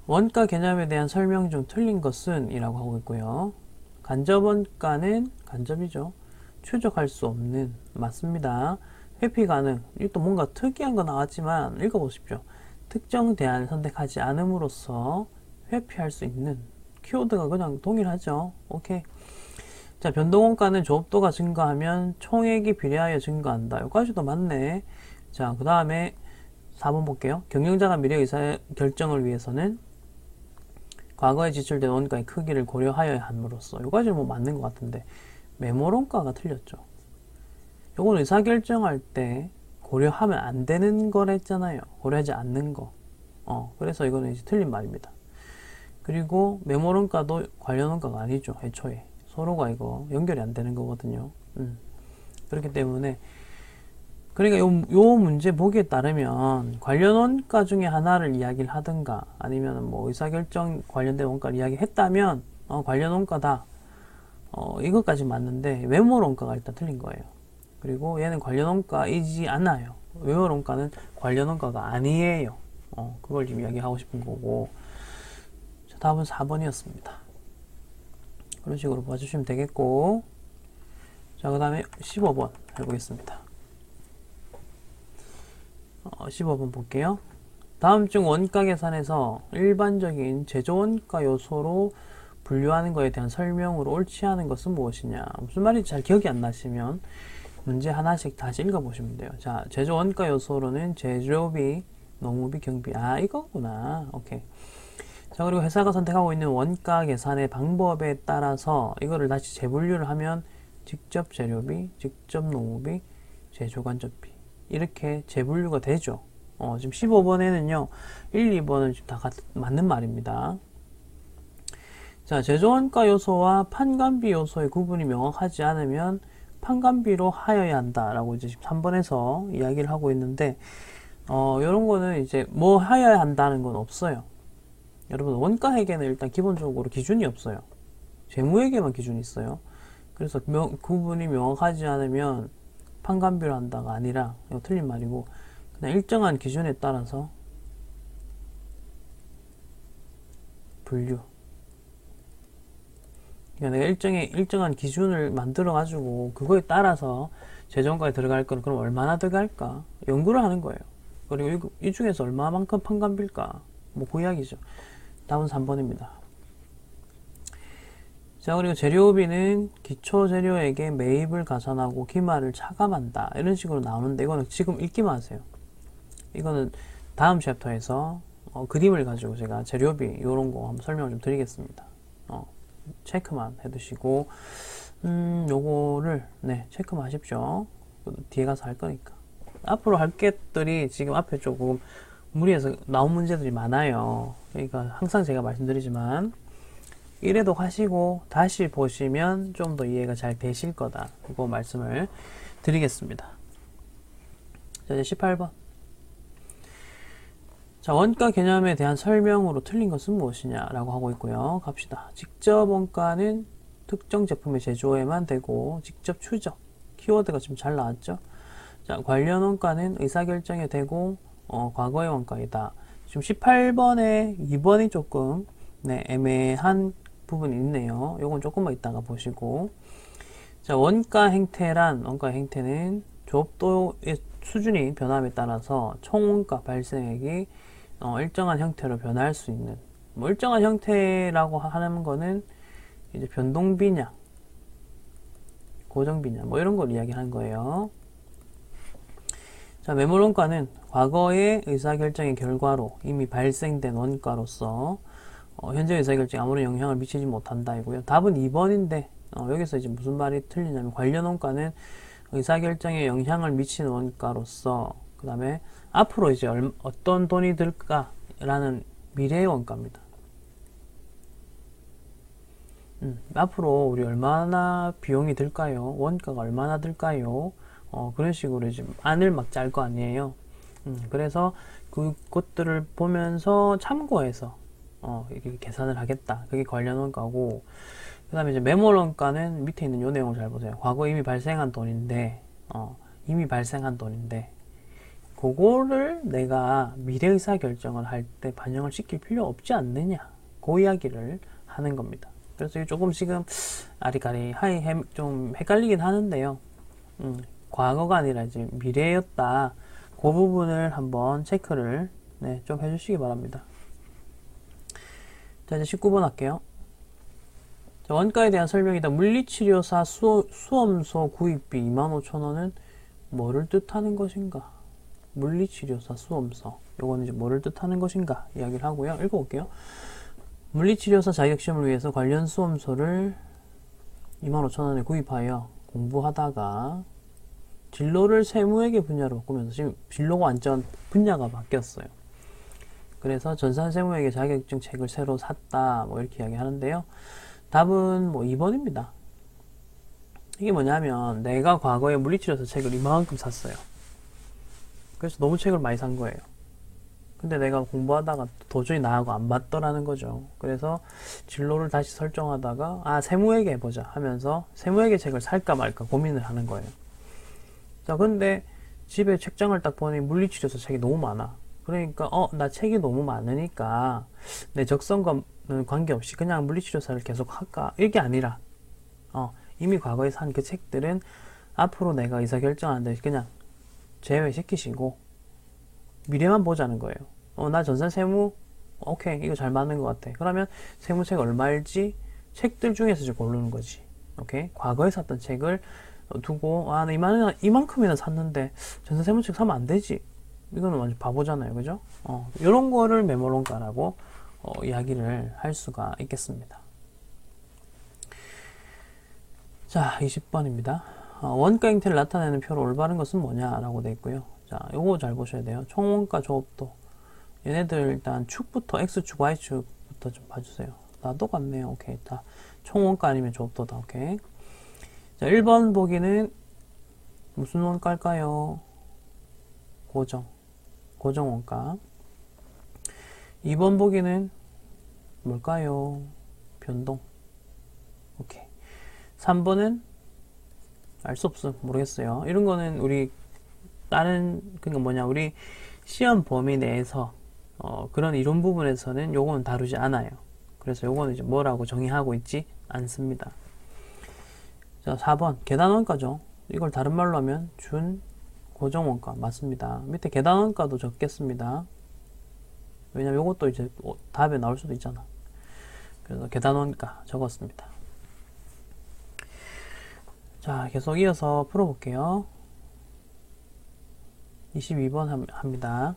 원가 개념에 대한 설명 중 틀린 것은 이라고 하고 있고요. 간접원가는 간접이죠. 추적할 수 없는 맞습니다. 회피 가능. 이것도 뭔가 특이한 거 나왔지만 읽어보십시오. 특정 대안을 선택하지 않음으로써 회피할 수 있는 키워드가 그냥 동일하죠. 오케이. 자, 변동원가는 조업도가 증가하면 총액이 비례하여 증가한다. 여기까지도 맞네. 자, 그 다음에 4번 볼게요. 경영자가 미래 의사 결정을 위해서는 과거에 지출된 원가의 크기를 고려하여야 함으로써. 여기까지는 뭐 맞는 것 같은데 매몰원가가 틀렸죠. 요건 의사결정할 때 고려하면 안 되는 거랬잖아요. 고려하지 않는 거. 그래서 이거는 이제 틀린 말입니다. 그리고 매몰원가도 관련원가가 아니죠. 애초에. 서로가 이거 연결이 안 되는 거거든요. 그렇기 때문에 그러니까 요 문제 보기에 따르면 관련 원가 중에 하나를 이야기를 하든가 아니면 뭐 의사결정 관련된 원가를 이야기했다면 관련 원가다 이것까지 맞는데 외모론가가 일단 틀린 거예요. 그리고 얘는 관련원가이지 않아요. 외모론가는 관련원가가 아니에요. 그걸 지금 이야기하고 싶은 거고. 자, 답은 4번이었습니다. 그런 식으로 봐주시면 되겠고. 자, 그 다음에 15번 해보겠습니다. 15번 볼게요. 다음 중 원가 계산에서 일반적인 제조원가 요소로 분류하는 것에 대한 설명으로 옳지 않은 것은 무엇이냐. 무슨 말인지 잘 기억이 안 나시면 문제 하나씩 다시 읽어보시면 돼요. 자, 제조원가 요소로는 재료비, 농우비, 경비. 아, 이거구나. 오케이. 자, 그리고 회사가 선택하고 있는 원가 계산의 방법에 따라서 이거를 다시 재분류를 하면 직접 재료비, 직접 농우비, 제조간접비 이렇게 재분류가 되죠. 지금 15번에는요 1, 2번은 지금 다 맞는 말입니다. 자, 제조원가 요소와 판관비 요소의 구분이 명확하지 않으면 판관비로 하여야 한다 라고 이제 13번에서 이야기를 하고 있는데 요런 거는 이제 뭐 하여야 한다는 건 없어요. 여러분, 원가회계는 일단 기본적으로 기준이 없어요. 재무회계만 기준이 있어요. 그래서 구분이 명확하지 않으면 판관비로 한다가 아니라, 이거 틀린 말이고, 그냥 일정한 기준에 따라서 분류. 그러니까 내가 일정한 기준을 만들어가지고, 그거에 따라서 재정가에 들어갈 거는 그럼 얼마나 들어갈까? 연구를 하는 거예요. 그리고 이 중에서 얼마만큼 판관비일까? 뭐 그 이야기죠. 답은 3번입니다. 자, 그리고 재료비는 기초 재료에게 매입을 가산하고 기말을 차감한다. 이런 식으로 나오는데, 이거는 지금 읽기만 하세요. 이거는 다음 챕터에서 그림을 가지고 제가 재료비 이런 거 한번 설명을 좀 드리겠습니다. 체크만 해두시고 요거를 체크만 하십시오. 뒤에 가서 할 거니까. 앞으로 할 것들이 지금 앞에 조금 무리해서 나온 문제들이 많아요. 그러니까 항상 제가 말씀드리지만 이래도 하시고 다시 보시면 좀 더 이해가 잘 되실 거다. 그거 말씀을 드리겠습니다. 자, 이제 18번. 자, 원가 개념에 대한 설명으로 틀린 것은 무엇이냐 라고 하고 있고요. 갑시다. 직접 원가는 특정 제품의 제조에만 되고 직접 추적, 키워드가 지금 잘 나왔죠. 자, 관련 원가는 의사결정에 되고 과거의 원가이다. 지금 18번에 2번이 조금 애매한 부분이 있네요. 요건 조금만 이따가 보시고. 자, 원가의 행태는 조업도의 수준이 변함에 따라서 총원가 발생액이 일정한 형태로 변할 수 있는, 뭐 일정한 형태라고 하는 거는 이제 변동비냐, 고정비냐, 뭐 이런 걸 이야기하는 거예요. 자, 매몰원가는 과거의 의사결정의 결과로 이미 발생된 원가로서 현재 의사결정에 아무런 영향을 미치지 못한다 이고요. 답은 2번인데 여기서 이제 무슨 말이 틀리냐면 관련 원가는 의사결정에 영향을 미치는 원가로서, 그 다음에 앞으로 이제 어떤 돈이 들까라는 미래의 원가입니다. 앞으로 우리 얼마나 비용이 들까요? 원가가 얼마나 들까요? 그런 식으로 이제 안을 막 짤 거 아니에요. 그래서 그것들을 보면서 참고해서 이렇게 계산을 하겠다. 그게 관련 원가고, 그 다음에 이제 매몰 원가는 밑에 있는 요 내용을 잘 보세요. 과거 이미 발생한 돈인데, 그거를 내가 미래 의사 결정을 할 때 반영을 시킬 필요 없지 않느냐. 그 이야기를 하는 겁니다. 그래서 이게 조금 지금 아리까리 좀 헷갈리긴 하는데요. 과거가 아니라 이제 미래였다. 그 부분을 한번 체크를 좀 해주시기 바랍니다. 자, 이제 19번 할게요. 자, 원가에 대한 설명이다. 물리치료사 수험소 구입비 25,000원은 뭐를 뜻하는 것인가? 물리치료사 수험소. 요거는 이제 뭐를 뜻하는 것인가? 이야기를 하고요. 읽어볼게요. 물리치료사 자격시험을 위해서 관련 수험소를 25,000원에 구입하여 공부하다가 진로를 세무회계 분야로 바꾸면서 지금 진로가 완전 분야가 바뀌었어요. 그래서 전산세무회계 자격증 책을 새로 샀다. 뭐 이렇게 이야기 하는데요. 답은 뭐 2번입니다. 이게 뭐냐면 내가 과거에 물리치료사 책을 이만큼 샀어요. 그래서 너무 책을 많이 산 거예요. 근데 내가 공부하다가 도저히 나하고 안 맞더라는 거죠. 그래서 진로를 다시 설정하다가 아 세무회계 해보자 하면서 세무회계 책을 살까 말까 고민을 하는 거예요. 자, 근데 집에 책장을 딱 보니 물리치료서 책이 너무 많아. 그러니까 나 책이 너무 많으니까 내 적성과는 관계없이 그냥 물리치료사를 계속 할까? 이게 아니라 이미 과거에 산 그 책들은 앞으로 내가 의사결정하는데 그냥 제외시키시고 미래만 보자는 거예요. 나 전산 세무 오케이 이거 잘 맞는 것 같아. 그러면 세무책 얼마일지 책들 중에서 이제 고르는 거지. 오케이 과거에 샀던 책을 두고 나 이만큼이나 샀는데 전산 세무책 사면 안 되지. 이거는 완전 바보잖아요, 그죠? 이런 거를 메모론가라고 이야기를 할 수가 있겠습니다. 자, 20번입니다. 원가 형태를 나타내는 표로 올바른 것은 뭐냐라고 되어 있고요. 자, 요거 잘 보셔야 돼요. 총원가 조업도. 얘네들 일단 축부터 X축, Y축부터 좀 봐주세요. 다 똑같네요. 오케이. 다 총원가 아니면 조업도다. 오케이. 자, 1번 보기는 무슨 원가일까요? 고정원가. 2번 보기는 뭘까요? 변동. 오케이. 3번은 알 수 없어. 모르겠어요. 이런 거는 우리 우리 시험 범위 내에서 그런 이론 부분에서는 요거는 다루지 않아요. 그래서 요거는 이제 뭐라고 정의하고 있지 않습니다. 자, 4번 계단원가죠. 이걸 다른 말로 하면 준 고정원가 맞습니다. 밑에 계단원가도 적겠습니다. 왜냐면 요것도 이제 답에 나올 수도 있잖아. 그래서 계단원가 적었습니다. 자, 계속 이어서 풀어볼게요. 22번 합니다.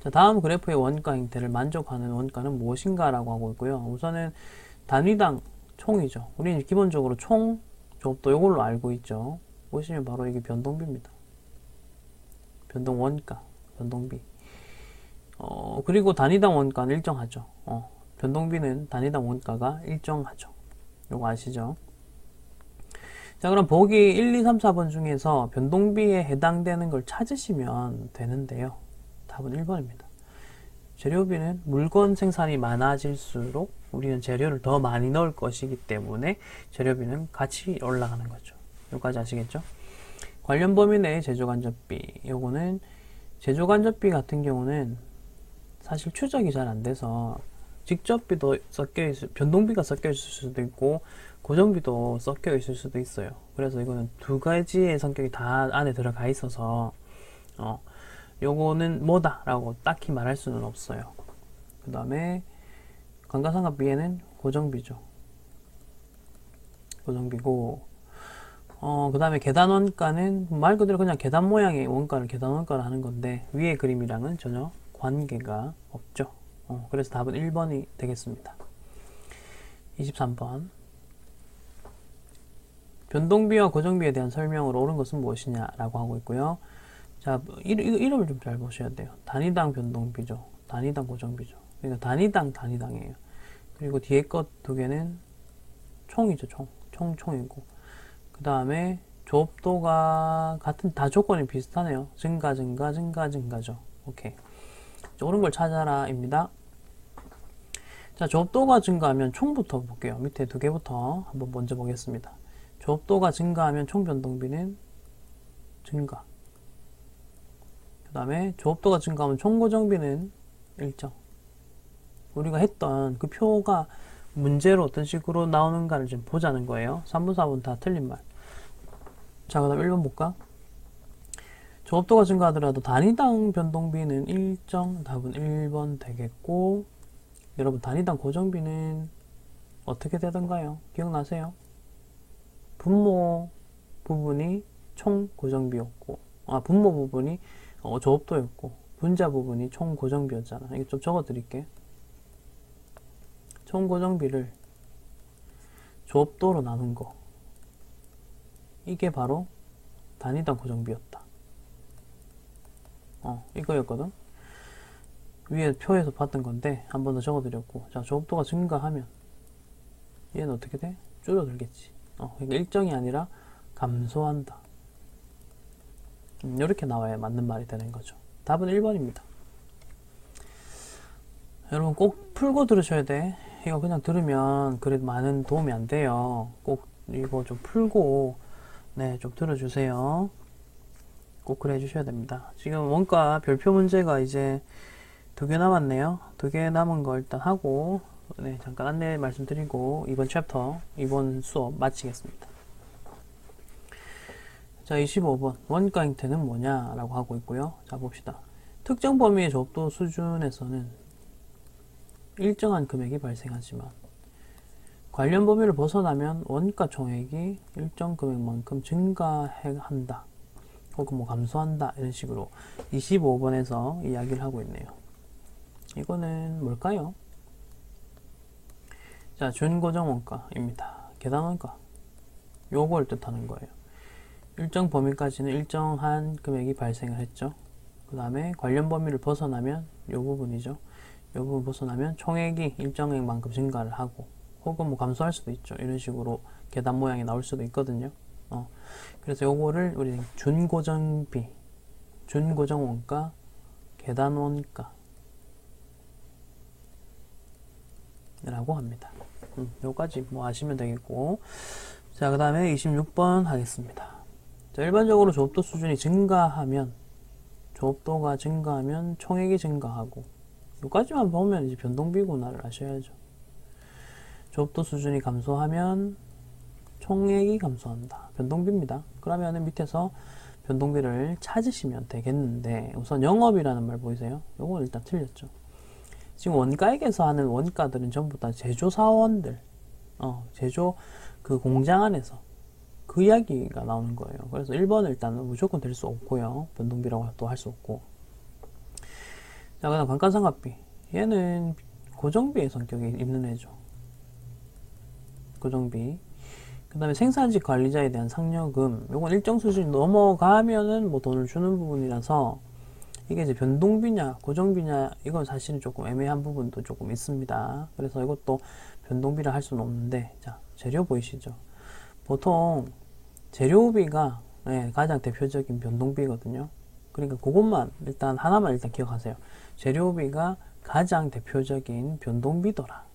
자, 다음 그래프의 원가 형태를 만족하는 원가는 무엇인가 라고 하고 있고요. 우선은 단위당 총이죠. 우리는 기본적으로 총, 조업도 이걸로 알고 있죠. 보시면 바로 이게 변동비입니다. 변동 원가, 변동비. 그리고 단위당 원가는 일정하죠. 변동비는 단위당 원가가 일정하죠. 요거 아시죠? 자, 그럼 보기 1, 2, 3, 4번 중에서 변동비에 해당되는 걸 찾으시면 되는데요. 답은 1번입니다. 재료비는 물건 생산이 많아질수록 우리는 재료를 더 많이 넣을 것이기 때문에 재료비는 같이 올라가는 거죠. 여기까지 아시겠죠? 관련 범위 내의 제조간접비. 요거는 제조간접비 같은 경우는 사실 추적이 잘 안 돼서 직접비도 섞여 있을, 변동비가 섞여 있을 수도 있고 고정비도 섞여 있을 수도 있어요. 그래서 이거는 두 가지의 성격이 다 안에 들어가 있어서 요거는 뭐다 라고 딱히 말할 수는 없어요. 그 다음에 감가상각비에는 고정비죠. 고정비고 그 다음에 계단원가는 말 그대로 그냥 계단 모양의 원가를 계단원가를 하는 건데 위의 그림이랑은 전혀 관계가 없죠. 그래서 답은 1번이 되겠습니다. 23번 변동비와 고정비에 대한 설명으로 옳은 것은 무엇이냐 라고 하고 있고요. 자, 이름을 좀 잘 보셔야 돼요. 단위당 변동비죠. 단위당 고정비죠. 그러니까 단위당이에요. 그리고 뒤에 것 두 개는 총이죠. 총이고 그 다음에 조업도가 같은 다 조건이 비슷하네요. 증가죠. 오케이. 옳은 걸 찾아라 입니다. 자, 조업도가 증가하면 총부터 볼게요. 밑에 두 개부터 한번 먼저 보겠습니다. 조업도가 증가하면 총 변동비는 증가. 그 다음에 조업도가 증가하면 총 고정비는 일정. 우리가 했던 그 표가 문제로 어떤 식으로 나오는가를 좀 보자는 거예요. 3번, 4번 다 틀린 말. 자, 그 다음 1번 볼까? 조업도가 증가하더라도 단위당 변동비는 일정. 답은 1번 되겠고, 여러분 단위당 고정비는 어떻게 되던가요? 기억나세요? 분모 부분이 총 고정비였고, 분모 부분이 조업도였고, 분자 부분이 총 고정비였잖아. 이거 좀 적어 드릴게. 총 고정비를 조업도로 나눈 거. 이게 바로 단위당 고정비였다. 이거였거든. 위에 표에서 봤던 건데 한 번 더 적어드렸고, 자, 조업도가 증가하면 얘는 어떻게 돼? 줄어들겠지. 그러니까 일정이 아니라 감소한다. 이렇게 나와야 맞는 말이 되는 거죠. 답은 1번입니다. 여러분 꼭 풀고 들으셔야 돼. 이거 그냥 들으면 그래도 많은 도움이 안 돼요. 꼭 이거 좀 풀고 네, 좀 들어주세요. 꼭 그래 주셔야 됩니다. 지금 원가 별표 문제가 이제 2개 남았네요. 2개 남은 거 일단 하고 네, 잠깐 안내 말씀드리고 이번 챕터, 이번 수업 마치겠습니다. 자, 25번 원가 형태는 뭐냐 라고 하고 있고요. 자, 봅시다. 특정 범위의 접도 수준에서는 일정한 금액이 발생하지만 관련 범위를 벗어나면 원가 총액이 일정 금액만큼 증가한다 혹은 뭐 감소한다, 이런 식으로 25번에서 이야기를 하고 있네요. 이거는 뭘까요? 자, 준고정 원가입니다. 계단 원가, 요걸 뜻하는 거예요. 일정 범위까지는 일정한 금액이 발생을 했죠. 그 다음에 관련 범위를 벗어나면 요 부분이죠. 요 부분 벗어나면 총액이 일정액만큼 증가를 하고 혹은 뭐 감소할 수도 있죠. 이런 식으로 계단 모양이 나올 수도 있거든요. 그래서 요거를 우리 준고정비, 준고정 원가, 계단 원가 라고 합니다. 요까지 뭐 아시면 되겠고, 자, 그 다음에 26번 하겠습니다. 자, 일반적으로 조업도 수준이 증가하면, 조업도가 증가하면 총액이 증가하고, 요까지만 보면 이제 변동비구나를 아셔야죠. 조업도 수준이 감소하면 총액이 감소한다. 변동비입니다. 그러면은 밑에서 변동비를 찾으시면 되겠는데, 우선 영업이라는 말 보이세요? 요건 일단 틀렸죠. 지금 원가액에서 하는 원가들은 전부 다 제조사원들, 제조 그 공장 안에서 그 이야기가 나오는 거예요. 그래서 1번은 일단 무조건 될 수 없고요. 변동비라고 또 할 수 없고. 자, 그 다음 감가상각비. 얘는 고정비의 성격이 있는 애죠. 고정비. 그 다음에 생산직 관리자에 대한 상여금. 요건 일정 수준이 넘어가면은 뭐 돈을 주는 부분이라서 이게 이제 변동비냐 고정비냐, 이건 사실은 조금 애매한 부분도 조금 있습니다. 그래서 이것도 변동비라 할 수는 없는데, 자, 재료 보이시죠? 보통 재료비가 가장 대표적인 변동비거든요. 그러니까 그것만 일단 하나만 일단 기억하세요. 재료비가 가장 대표적인 변동비더라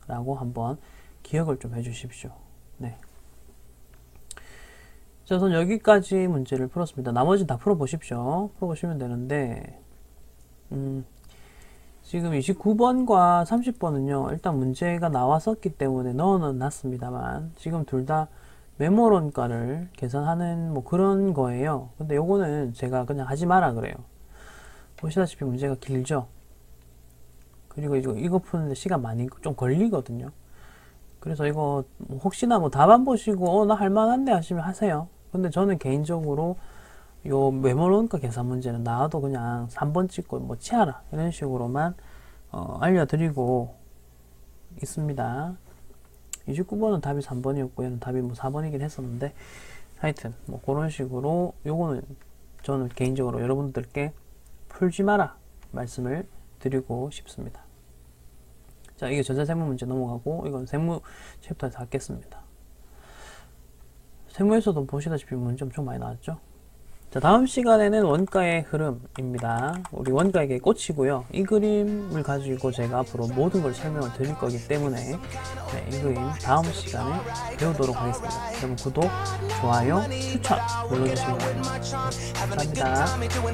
라고 한번 기억을 좀 해주십시오. 네. 자, 우선 여기까지 문제를 풀었습니다. 나머지는 다 풀어보십시오. 풀어보시면 되는데, 지금 29번과 30번은요, 일단 문제가 나왔었기 때문에 넣어는 놨습니다만, 지금 둘 다 메모론가를 계산하는 뭐 그런 거예요. 근데 요거는 제가 그냥 하지 마라 그래요. 보시다시피 문제가 길죠? 그리고 이거 푸는데 시간 많이 좀 걸리거든요. 그래서 이거 혹시나 뭐 답 안 보시고 나 할만한데 하시면 하세요. 근데 저는 개인적으로 요 메모론가 계산 문제는 나와도 그냥 3번 찍고 뭐 치아라 이런 식으로만 알려드리고 있습니다. 29번은 답이 3번이었고 얘는 답이 뭐 4번이긴 했었는데, 하여튼 뭐 그런 식으로 요거는 저는 개인적으로 여러분들께 풀지 마라 말씀을 드리고 싶습니다. 자, 이게 전자세무 문제 넘어가고, 이건 세무 챕터에서 하겠습니다. 세무에서도 보시다시피 문제 엄청 많이 나왔죠. 자, 다음 시간에는 원가의 흐름입니다. 우리 원가에게 꽂히고요. 이 그림을 가지고 제가 앞으로 모든 걸 설명을 드릴 거기 때문에 이 그림 다음 시간에 배우도록 하겠습니다. 여러분 구독, 좋아요, 추천 눌러주시기 바랍니다. 감사합니다.